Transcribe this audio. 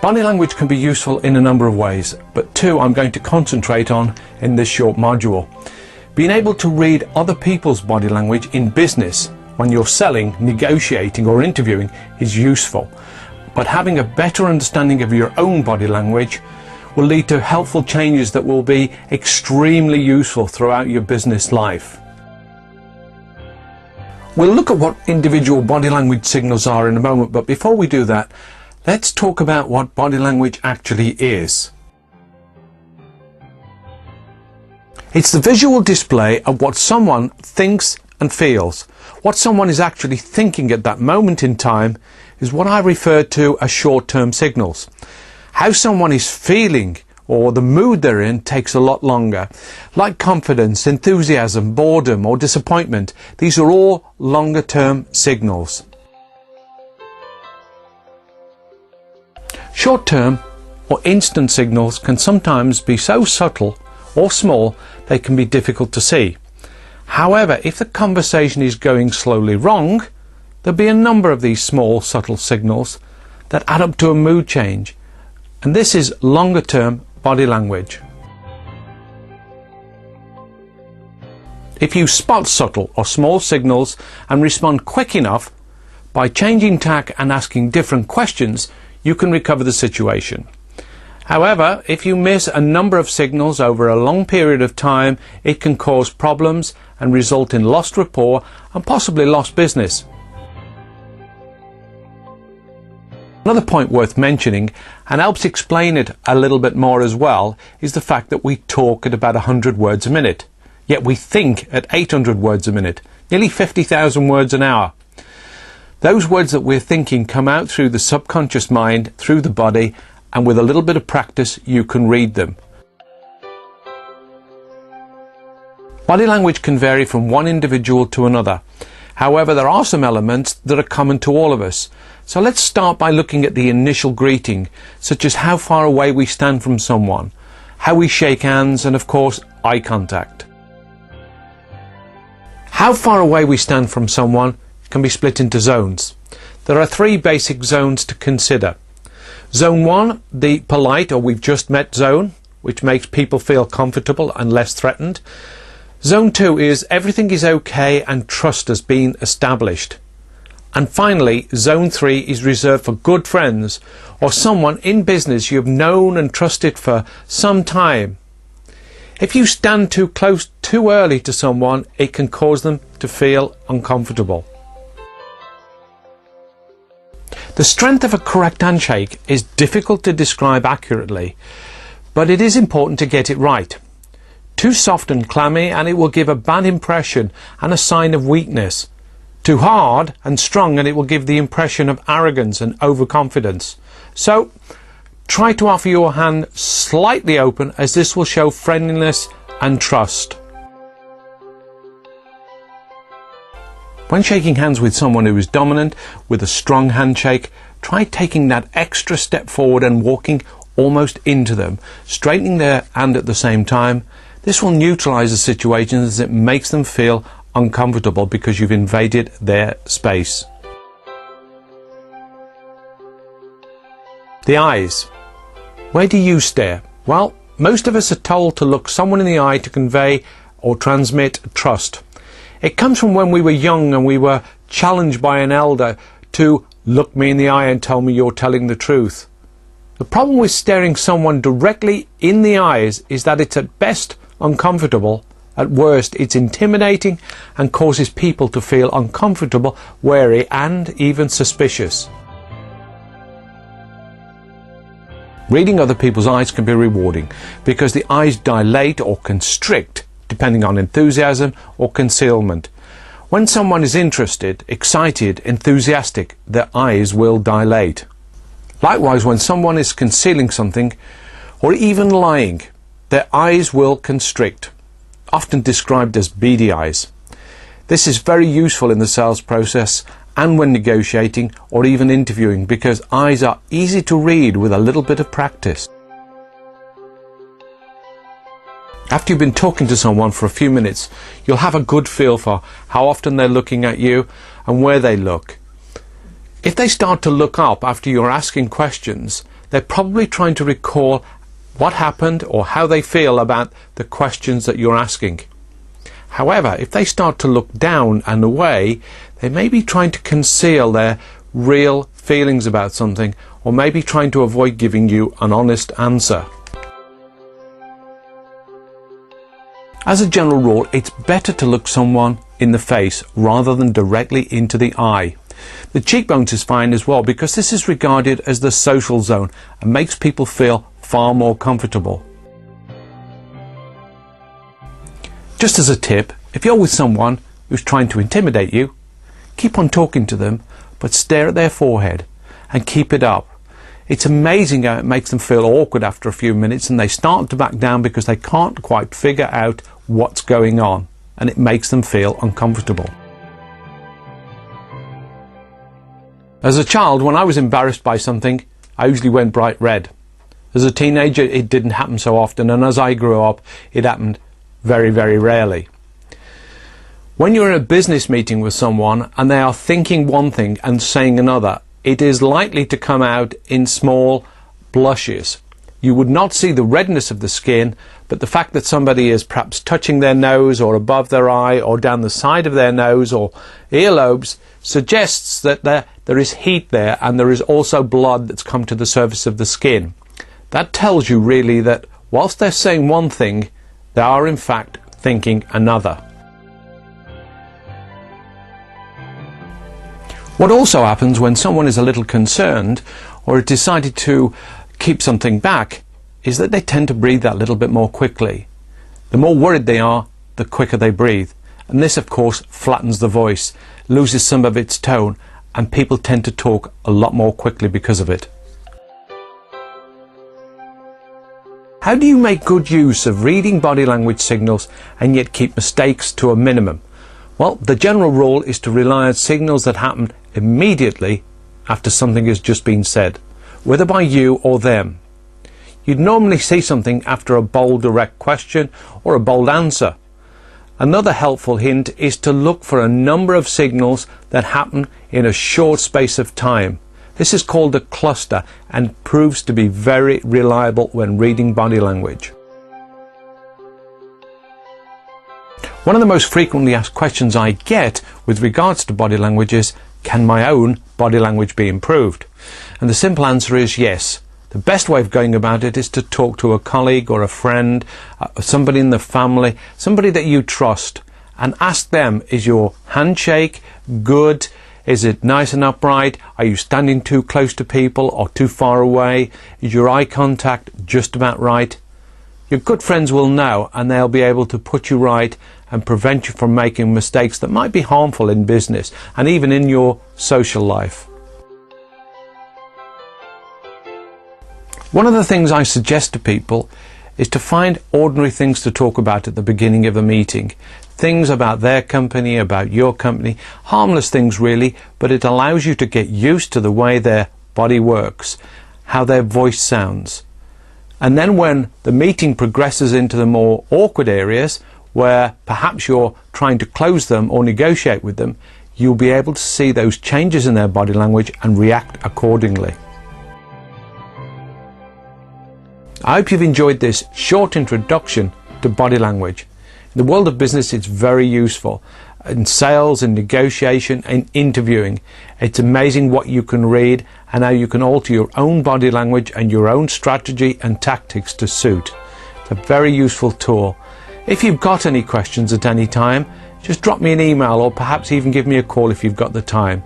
Body language can be useful in a number of ways, but two I'm going to concentrate on in this short module. Being able to read other people's body language in business when you're selling, negotiating or interviewing is useful, but having a better understanding of your own body language will lead to helpful changes that will be extremely useful throughout your business life. We'll look at what individual body language signals are in a moment, but before we do that, let's talk about what body language actually is. It's the visual display of what someone thinks and feels. What someone is actually thinking at that moment in time is what I refer to as short-term signals. How someone is feeling or the mood they're in takes a lot longer. Like confidence, enthusiasm, boredom or disappointment, these are all longer-term signals. Short-term or instant signals can sometimes be so subtle or small they can be difficult to see. However, if the conversation is going slowly wrong, there'll be a number of these small subtle signals that add up to a mood change, and this is longer-term body language. If you spot subtle or small signals and respond quick enough, by changing tack and asking different questions, you can recover the situation. However, if you miss a number of signals over a long period of time, it can cause problems and result in lost rapport and possibly lost business. Another point worth mentioning, and helps explain it a little bit more as well, is the fact that we talk at about 100 words a minute, yet we think at 800 words a minute, nearly 50,000 words an hour. Those words that we're thinking come out through the subconscious mind, through the body, and with a little bit of practice you can read them. Body language can vary from one individual to another. However, there are some elements that are common to all of us. So let's start by looking at the initial greeting, such as how far away we stand from someone, how we shake hands, and of course, eye contact. How far away we stand from someone can be split into zones. There are three basic zones to consider. Zone 1, the polite or we've just met zone, which makes people feel comfortable and less threatened. Zone 2 is everything is okay and trust has been established. And finally, Zone 3 is reserved for good friends or someone in business you've known and trusted for some time. If you stand too close too early to someone, it can cause them to feel uncomfortable. The strength of a correct handshake is difficult to describe accurately, but it is important to get it right. Too soft and clammy and it will give a bad impression and a sign of weakness. Too hard and strong and it will give the impression of arrogance and overconfidence. So try to offer your hand slightly open, as this will show friendliness and trust. When shaking hands with someone who is dominant with a strong handshake, try taking that extra step forward and walking almost into them, straightening their hand at the same time. This will neutralize the situation as it makes them feel uncomfortable because you've invaded their space. The eyes. Where do you stare? Well, most of us are told to look someone in the eye to convey or transmit trust. It comes from when we were young and we were challenged by an elder to look me in the eye and tell me you're telling the truth. The problem with staring someone directly in the eyes is that it's at best uncomfortable, at worst it's intimidating and causes people to feel uncomfortable, wary and even suspicious. Reading other people's eyes can be rewarding because the eyes dilate or constrict depending on enthusiasm or concealment. When someone is interested, excited, enthusiastic, their eyes will dilate. Likewise, when someone is concealing something or even lying, their eyes will constrict, often described as beady eyes. This is very useful in the sales process and when negotiating or even interviewing, because eyes are easy to read with a little bit of practice. After you've been talking to someone for a few minutes, you'll have a good feel for how often they're looking at you and where they look. If they start to look up after you're asking questions, they're probably trying to recall what happened or how they feel about the questions that you're asking. However, if they start to look down and away, they may be trying to conceal their real feelings about something, or maybe trying to avoid giving you an honest answer. As a general rule, it's better to look someone in the face rather than directly into the eye. The cheekbones is fine as well, because this is regarded as the social zone and makes people feel far more comfortable. Just as a tip, if you're with someone who's trying to intimidate you, keep on talking to them, but stare at their forehead and keep it up. It's amazing how it makes them feel awkward after a few minutes, and they start to back down because they can't quite figure out what's going on, and it makes them feel uncomfortable. As a child, when I was embarrassed by something, I usually went bright red. As a teenager, it didn't happen so often, and as I grew up, it happened very, very rarely. When you're in a business meeting with someone and they are thinking one thing and saying another, it is likely to come out in small blushes. You would not see the redness of the skin, but the fact that somebody is perhaps touching their nose or above their eye or down the side of their nose or earlobes suggests that there is heat there, and there is also blood that's come to the surface of the skin. That tells you really that whilst they're saying one thing, they are in fact thinking another. What also happens when someone is a little concerned or has decided to keep something back is that they tend to breathe that little bit more quickly. The more worried they are, the quicker they breathe. And this, of course, flattens the voice, loses some of its tone, and people tend to talk a lot more quickly because of it. How do you make good use of reading body language signals and yet keep mistakes to a minimum? Well, the general rule is to rely on signals that happen immediately after something has just been said, whether by you or them. You'd normally see something after a bold, direct question or a bold answer. Another helpful hint is to look for a number of signals that happen in a short space of time. This is called a cluster and proves to be very reliable when reading body language. One of the most frequently asked questions I get with regards to body language is, can my own body language be improved? And the simple answer is yes. The best way of going about it is to talk to a colleague or a friend, somebody in the family, somebody that you trust, and ask them, is your handshake good? Is it nice and upright? Are you standing too close to people or too far away? Is your eye contact just about right? Your good friends will know, and they'll be able to put you right and prevent you from making mistakes that might be harmful in business and even in your social life. One of the things I suggest to people is to find ordinary things to talk about at the beginning of a meeting. Things about their company, about your company, harmless things really, but it allows you to get used to the way their body works, how their voice sounds. And then when the meeting progresses into the more awkward areas, where perhaps you're trying to close them or negotiate with them, you'll be able to see those changes in their body language and react accordingly. I hope you've enjoyed this short introduction to body language. In the world of business, it's very useful. In sales, in negotiation, in interviewing. It's amazing what you can read and how you can alter your own body language and your own strategy and tactics to suit. It's a very useful tool. If you've got any questions at any time, just drop me an email or perhaps even give me a call if you've got the time.